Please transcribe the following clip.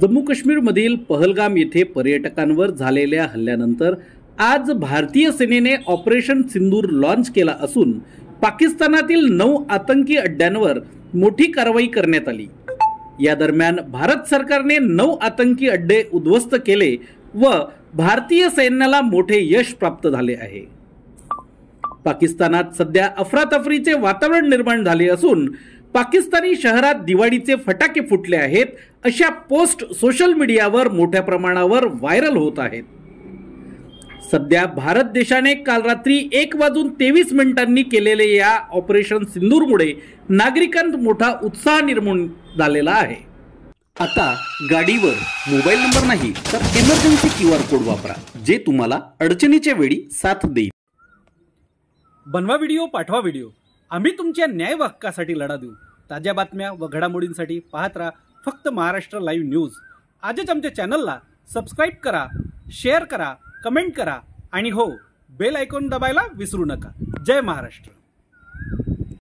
जम्मू काश्मीरमधील पहलगाम येथे पर्यटकांवर झालेल्या हल्ल्यानंतर आज भारतीय सेनेने ऑपरेशन सिंदूर लॉन्च केला असून पाकिस्तानातील 9 आतंकी अड्ड्यांवर मोठी कारवाई करण्यात आली। या दरम्यान भारत सरकारने 9 आतंकी अड्डे उद्ध्वस्त केले व भारतीय सैन्याला मोठे यश प्राप्त झाले आहे। पाकिस्तानात सध्या अफरातफरीचे वातावरण निर्माण झाले असून पाकिस्तानी शहरात दिवाळीचे फटाके फुटले आहेत अशा पोस्ट सोशल मीडियावर मोठ्या प्रमाणावर व्हायरल होत आहेत। सध्या भारत देशाने काल रात्री 1:23 केलेले या ऑपरेशन सिंदूरमुळे नागरिकांत मोठा उत्साह निर्माण झालेला आहे। आता गाडीवर मोबाईल नंबर नाही तर इमर्जन्सी QR कोड वापरा, जे तुम्हाला अडचणीच्या वेळी साथ देईल। बनवा व्हिडिओ, पाठवा व्हिडिओ, आम्ही तुमच्या न्याय हक्कासाठी लढा देऊ। ताज्या बातम्या व घडामोडींसाठी पाहत राहा फक्त महाराष्ट्र लाईव्ह न्यूज। आजच आमच्या चॅनलला सबस्क्राईब करा, शेअर करा, कमेंट करा आणि हो, बेल आयकॉन दबायला विसरू नका। जय महाराष्ट्र।